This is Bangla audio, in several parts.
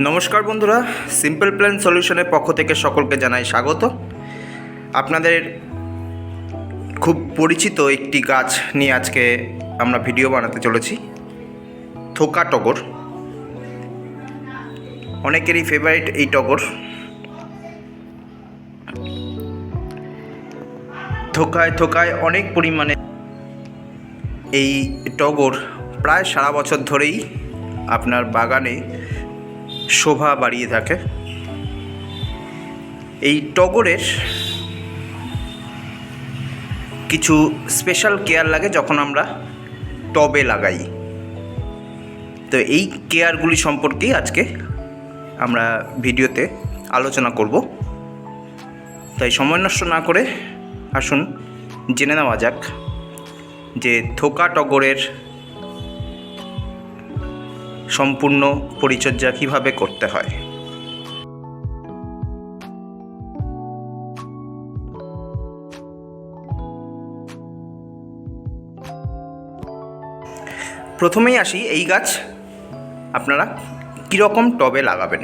নমস্কার বন্ধুরা, সিম্পল প্ল্যান সলিউশনের পক্ষ থেকে সকলকে জানাই স্বাগত। আপনাদের খুব পরিচিত একটি গাছ নিয়ে আজকে আমরা ভিডিও বানাতে চলেছি। থোকা টগর, অনেকেরই ফেভারিট এই টগর। থোকায় থোকায় অনেক পরিমাণে এই টগর প্রায় সারা বছর ধরেই আপনার বাগানে শোভা বাড়িয়ে থাকে। এই টগরের কিছু স্পেশাল কেয়ার লাগে যখন আমরা টবে লাগাই। তো এই কেয়ারগুলি সম্পর্কেই আজকে আমরা ভিডিওতে আলোচনা করব। তাই সময় নষ্ট না করে আসুন জেনে নেওয়া যাক যে থোকা টগরের সম্পূর্ণ পরিচর্যা কিভাবে করতে হয়। প্রথমেই আসি, এই গাছ আপনারা কীরকম টবে লাগাবেন।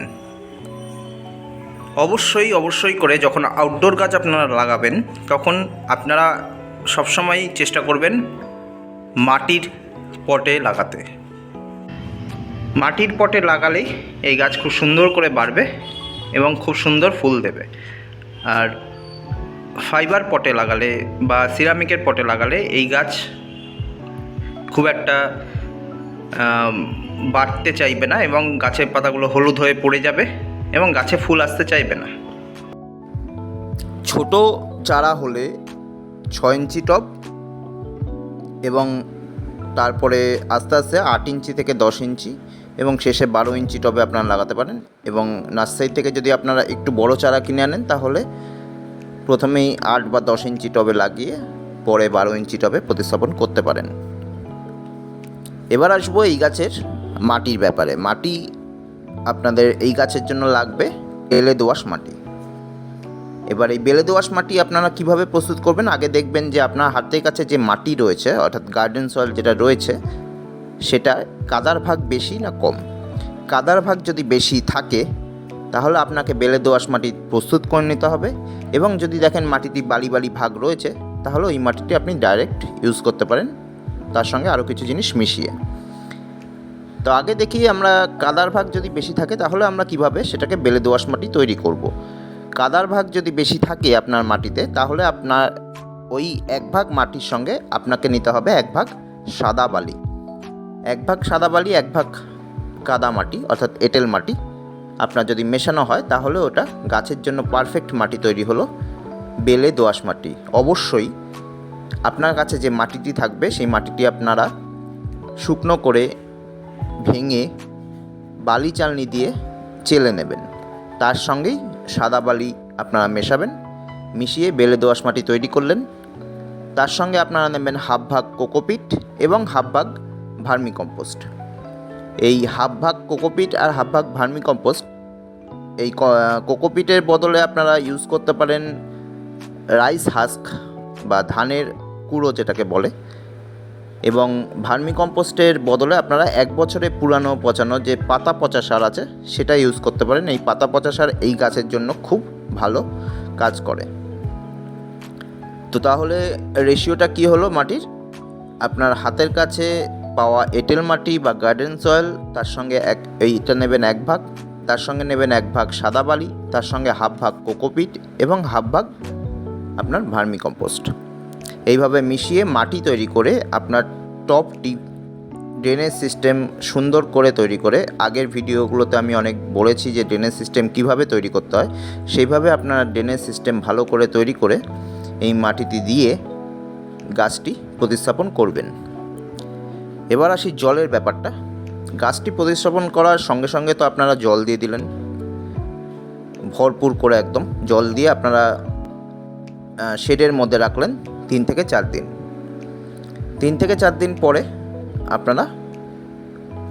অবশ্যই করে যখন আউটডোর গাছ আপনারা লাগাবেন তখন আপনারা সবসময় চেষ্টা করবেন মাটির পটে লাগাতে। মাটির পটে লাগালেই এই গাছ খুব সুন্দর করে বাড়বে এবং খুব সুন্দর ফুল দেবে। আর ফাইবার পটে লাগালে বা সিরামিকের পটে লাগালে এই গাছ খুব একটা বাড়তে চাইবে না এবং গাছের পাতাগুলো হলুদ হয়ে পড়ে যাবে এবং গাছে ফুল আসতে চাইবে না। ছোট চারা হলে 6 ইঞ্চি টব এবং তারপরে আস্তে আস্তে 8 ইঞ্চি থেকে 10 ইঞ্চি এবং শেষে 12 ইঞ্চি টবে আপনারা লাগাতে পারেন। এবং নার্সারি থেকে যদি আপনারা একটু বড় চারা কিনে আনেন তাহলে প্রথমেই 8 বা 10 ইঞ্চি টবে লাগিয়ে পরে 12 ইঞ্চি টবে প্রতিস্থাপন করতে পারেন। এবার আসবো এই গাছের মাটির ব্যাপারে। মাটি আপনাদের এই গাছের জন্য লাগবে বেলে দোআঁশ মাটি। এবার এই বেলে দোআঁশ মাটি আপনারা কিভাবে প্রস্তুত করবেন, আগে দেখবেন যে আপনার হাতের কাছে যে মাটি রয়েছে অর্থাৎ গার্ডেন সয়েল যেটা রয়েছে সেটা কাদার ভাগ বেশি না কম। কাদার ভাগ যদি বেশি থাকে তাহলে আপনাকে বেলে দোআঁশ মাটি প্রস্তুত করে নিতে হবে। এবং যদি দেখেন মাটিটি বালি ভাগ রয়েছে তাহলে ওই মাটিটি আপনি ডাইরেক্ট ইউজ করতে পারেন তার সঙ্গে আরও কিছু জিনিস মিশিয়ে। তো আগে দেখি আমরা কাদার ভাগ যদি বেশি থাকে তাহলে আমরা কিভাবে সেটাকে বেলে দোআঁশ মাটি তৈরি করব। কাদার ভাগ যদি বেশি থাকে আপনার মাটিতে তাহলে আপনার ওই 1 ভাগ মাটির সঙ্গে আপনাকে নিতে হবে 1 ভাগ সাদা বালি। 1 ভাগ সাদা বালি 1 ভাগ কাদা মাটি অর্থাৎ এঁটেল মাটি আপনার যদি মেশানো হয় তাহলে ওটা গাছের জন্য পারফেক্ট মাটি তৈরি হলো, বেলে দোআঁশ মাটি। অবশ্যই আপনার কাছে যে মাটিটি থাকবে সেই মাটিটি আপনারা শুকনো করে ভেঙে বালি চালনি দিয়ে চেলে নেবেন। তার সঙ্গেই সাদা বালি আপনারা মেশাবেন, মিশিয়ে বেলে দোআঁশ মাটি তৈরি করলেন। তার সঙ্গে আপনারা নেবেন 1/2 ভাগ কোকোপিট এবং 1/2 ভাগ ভার্মি কম্পোস্ট। এই 1/2 ভাগ কোকোপিট আর 1/2 ভাগ ভার্মি কম্পোস্ট, এই কোকোপিটের বদলে আপনারা ইউজ করতে পারেন রাইস হাস্ক বা ধানের কুড়ো যেটাকে বলে, এবং ভার্মি কম্পোস্টের বদলে আপনারা 1 বছরে পুরানো পচানো যে পাতা পচা সার আছে সেটা ইউজ করতে পারেন। এই পাতা পচা সার এই গাছের জন্য খুব ভালো কাজ করে। তো তাহলে রেশিওটা কি হলো মাটির, আপনার হাতের কাছে পাওয়া এঁটেল মাটি বা গার্ডেন সয়েল তার সঙ্গে এইটা নেবেন 1 ভাগ, তার সঙ্গে নেবেন 1 ভাগ সাদা বালি, তার সঙ্গে 1/2 ভাগ কোকোপিট এবং 1/2 ভাগ আপনার ভার্মি কম্পোস্ট। এইভাবে মিশিয়ে মাটি তৈরি করে আপনার টপটি ড্রেনেজ সিস্টেম সুন্দর করে তৈরি করে, আগের ভিডিওগুলোতে আমি অনেক বলেছি যে ড্রেনেজ সিস্টেম কিভাবে তৈরি করতে হয়, সেইভাবে আপনার ড্রেনেজ সিস্টেম ভালো করে তৈরি করে এই মাটিটি দিয়ে গাছটি প্রতিস্থাপন করবেন। এবার আসি জলের ব্যাপারটা। গাছটি প্রতিস্থাপন করার সঙ্গে সঙ্গে তো আপনারা জল দিয়ে দিলেন, ভরপুর করে একদম জল দিয়ে আপনারা শেডের মধ্যে রাখলেন 3 থেকে 4 দিন। 3 থেকে 4 দিন পরে আপনারা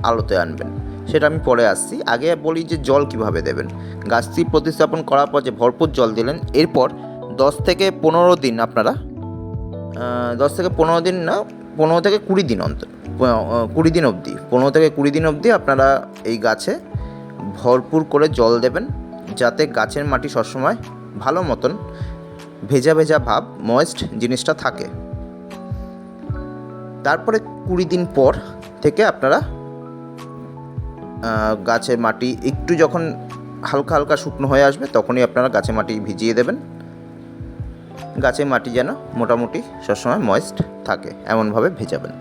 আলোতে আনবেন, সেটা আমি পরে আসছি। আগে বলি যে জল কিভাবে দেবেন। গাছটি প্রতিস্থাপন করার পর যে ভরপুর জল দিলেন, এরপর 10 থেকে 15 দিন আপনারা 10 থেকে 15 দিন না 15 থেকে 20 দিন অন্তর 20 দিন অবধি 15 থেকে 20 দিন অবধি আপনারা এই গাছে ভরপুর করে জল দেবেন, যাতে গাছের মাটি সবসময় ভালো মতন ভেজা ভেজা ভাব, ময়েস্ট জিনিসটা থাকে। তারপরে 20 দিন পর থেকে আপনারা গাছের মাটি একটু যখন হালকা হালকা শুকনো হয়ে আসবে তখনই আপনারা গাছের মাটি ভিজিয়ে দেবেন। গাছের মাটি যেন মোটামুটি সবসময় ময়েস্ট থাকে এমনভাবে ভেজাবেন।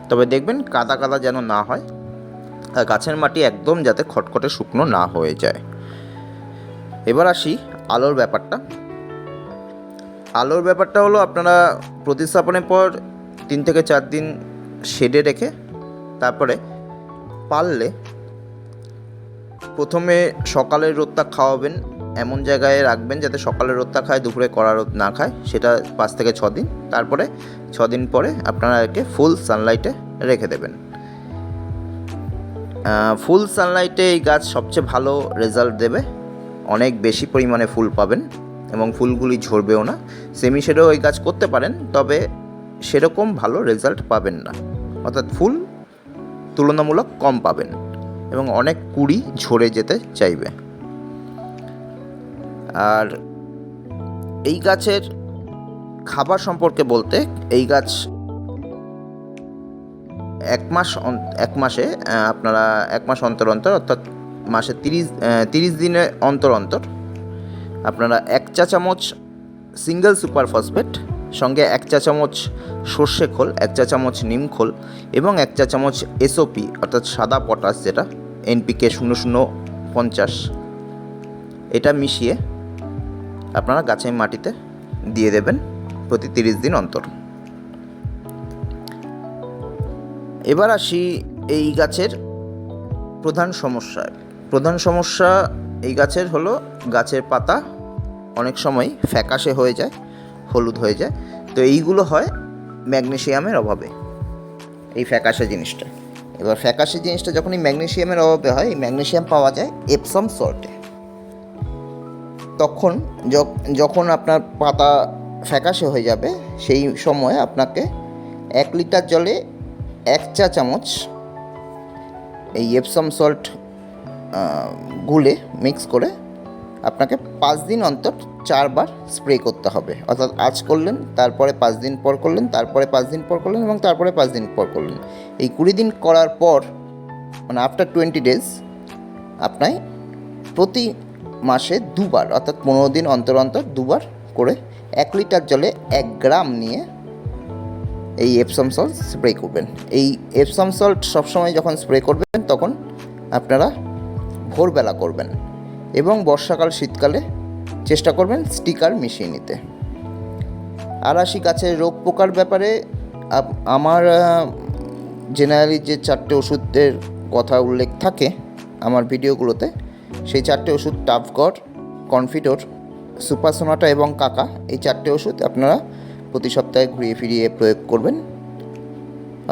তবে দেখবেন কাদা কাদা যেন না হয়, আর গাছের মাটি একদম যাতে খটখটে শুকনো না হয়ে যায়। এবার আসি আলোর ব্যাপারটা। আলোর ব্যাপারটা হলো, আপনারা প্রতিস্থাপনের পর 3 থেকে 4 দিন শেডে রেখে তারপরে পারলে প্রথমে সকালের রোদটা খাওয়াবেন, এমন জায়গায় রাখবেন যাতে সকালের রোদটা খায়, দুপুরে কড়া রোদ না খায়, সেটা 5 থেকে 6 দিন। তারপরে 6 দিন পরে আপনারা একে ফুল সানলাইটে রেখে দেবেন। ফুল সানলাইটে এই গাছ সবচেয়ে ভালো রেজাল্ট দেবে, অনেক বেশি পরিমাণে ফুল পাবেন এবং ফুলগুলি ঝরবেও না। সেমি শেডেও এই গাছ করতে পারেন, তবে সেরকম ভালো রেজাল্ট পাবেন না, অর্থাৎ ফুল তুলনামূলক কম পাবেন এবং অনেক কুড়ি ঝরে যেতে চাইবে। আর এই গাছের খাবার সম্পর্কে বলতে, এই গাছ এক মাসে আপনারা 1 মাস অন্তর অন্তর, অর্থাৎ মাসে 30 দিনে অন্তর অন্তর আপনারা 1 চা চামচ সিঙ্গেল সুপার ফসফেট সঙ্গে 1 চা চামচ সর্ষে খোল, 1 চা চামচ নিম খোল এবং 1 চা চামচ এসওপি অর্থাৎ সাদা পটাশ, যেটা NPK 0050, এটা মিশিয়ে আপনারা গাছের মাটিতে দিয়ে দেবেন প্রতি 30 দিন অন্তর। এবার আসি এই গাছের প্রধান সমস্যা এই গাছের হলো, গাছের পাতা অনেক সময় ফ্যাকাশে হয়ে যায়, হলুদ হয়ে যায়। তো এইগুলো হয় ম্যাগনেসিয়ামের অভাবে, এই ফ্যাকাশে জিনিসটা। এবার ফ্যাকাশে জিনিসটা যখনই ম্যাগনেসিয়ামের অভাবে হয়, এই ম্যাগনেসিয়াম পাওয়া যায় এপসম সল্টে। তখন যখন আপনার পাতা ফ্যাকাশে হয়ে যাবে, সেই সময় আপনাকে 1 লিটার জলে 1 চা চামচ এই এপসম সল্ট গুলে মিক্স করে আপনাকে 5 দিন অন্তর 4 বার স্প্রে করতে হবে। অর্থাৎ আজ করলেন, তারপরে 5 দিন পর করলেন, তারপরে 5 দিন পর করলেন এবং তারপরে 5 দিন পর করলেন। এই 20 দিন করার পর, মানে আফটার 20 ডেজ, আপনার প্রতি মাসে 2 বার, অর্থাৎ 15 দিন অন্তর অন্তর 2 বার করে 1 লিটার জলে 1 গ্রাম নিয়ে এই এপসম সল্ট স্প্রে করবেন। এই এপসম সল্ট সবসময় যখন স্প্রে করবেন তখন আপনারা ভোরবেলা করবেন এবং বর্ষাকাল শীতকালে চেষ্টা করবেন স্টিকার মিশিয়ে নিতে। আর আসি গাছের রোগ পোকার ব্যাপারে। আমার জেনারেলি যে 4টে ওষুধের কথা উল্লেখ থাকে আমার ভিডিওগুলোতে, সেই 4টে ওষুধ টাফগড়, কনফিডোর, সুপার সোনাটা এবং কাকা, এই 4টে ওষুধ আপনারা প্রতি সপ্তাহে ঘুরিয়ে ফিরিয়ে প্রয়োগ করবেন।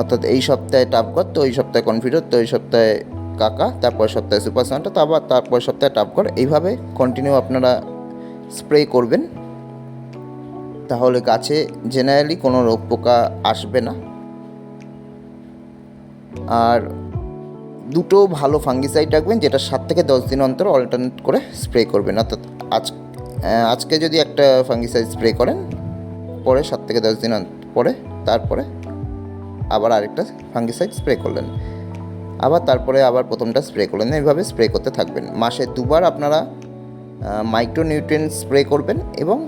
অর্থাৎ এই সপ্তাহে টাফগড়, তো এই সপ্তাহে কনফিডোর, তো এই সপ্তাহে কাকা, তারপর সপ্তাহে সুপার সোনাটা, তো আবার তারপর সপ্তাহে টাফগড়, এইভাবে কন্টিনিউ আপনারা স্প্রে করবেন। তাহলে গাছে জেনারেলি কোনো রোগ পোকা আসবে না। আর 2টো ভালো ফাঙ্গিসাইড রাখবেন, যেটা 7 থেকে 10 দিন অন্তর অল্টারনেট করে স্প্রে করবেন। অর্থাৎ আজকে যদি একটা ফাঙ্গিসাইড স্প্রে করেন, পরে 7 থেকে 10 দিন পরে তারপরে আবার আরেকটা ফাঙ্গিসাইড স্প্রে করলেন, আবার তারপরে আবার প্রথমটা স্প্রে করলেন। এইভাবে স্প্রে করতে থাকবেন। মাসে 2 বার আপনারা মাইক্রোনিউট্রিয়েন্ট স্প্রে করবেন এবং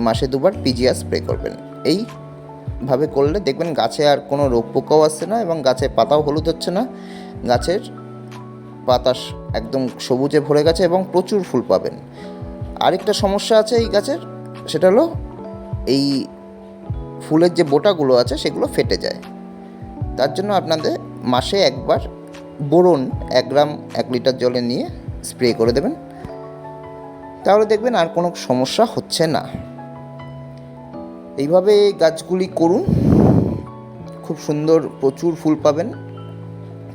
মাসে 2 বার পিজিআর স্প্রে করবেন। এইভাবে করলে দেখবেন গাছে আর কোনো রোগ পোকাও আসছে না এবং গাছের পাতাও হলুদ হচ্ছে না, গাছের পাতা একদম সবুজে ভরে গেছে এবং প্রচুর ফুল পাবেন। আরেকটা সমস্যা আছে এই গাছের, সেটা হলো এই ফুলের যে বোটাগুলো আছে সেগুলো ফেটে যায়। তার জন্য আপনাদের মাসে 1 বার বোরন 1 গ্রাম 1 লিটার জলে নিয়ে স্প্রে করে দেবেন, তাহলে দেখবেন আর কোনো সমস্যা হচ্ছে না। এইভাবে গাছগুলি করুন, খুব সুন্দর প্রচুর ফুল পাবেন।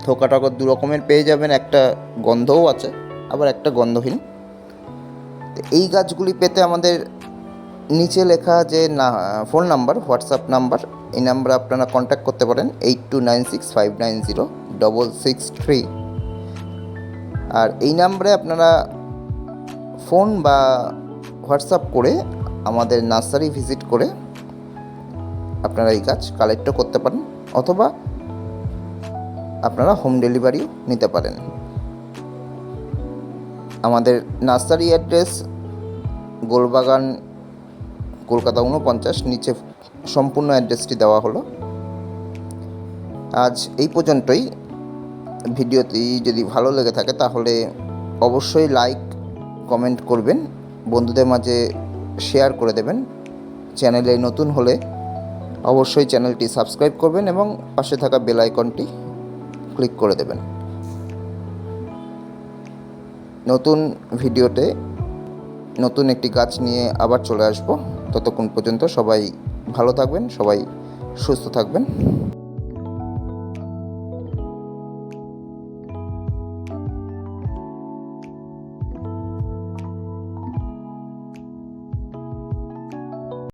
থোকা টকা 2 রকমের পেয়ে যাবেন, একটা গন্ধও আছে আবার একটা গন্ধহীন। তো এই গাছগুলি পেতে আমাদের নিচে লেখা যে ফোন নাম্বার, হোয়াটসঅ্যাপ নাম্বার, এই নাম্বারে আপনারা কন্ট্যাক্ট করতে পারেন 8296590663। আর এই নাম্বারে আপনারা ফোন বা হোয়াটসঅ্যাপ করে আমাদের নার্সারি ভিজিট করে আপনারা এই গাছ কালেক্টও করতে পারেন, অথবা আপনারা হোম ডেলিভারিও নিতে পারেন। আমাদের নার্সারি অ্যাড্রেস গোলবাগান, কলকাতা 49, নিচে সম্পূর্ণ অ্যাড্রেসটি দেওয়া হলো। আজ এই পর্যন্তই। ভিডিওটি যদি ভালো লেগে থাকে তাহলে অবশ্যই লাইক কমেন্ট করবেন, বন্ধুদের মাঝে শেয়ার করে দেবেন। চ্যানেলে নতুন হলে অবশ্যই চ্যানেলটি সাবস্ক্রাইব করবেন এবং পাশে থাকা বেল আইকনটি ক্লিক করে দেবেন। নতুন ভিডিওতে নতুন একটি গাছ নিয়ে আবার চলে আসব। ততক্ষণ পর্যন্ত সবাই ভালো থাকবেন, সবাই সুস্থ থাকবেন।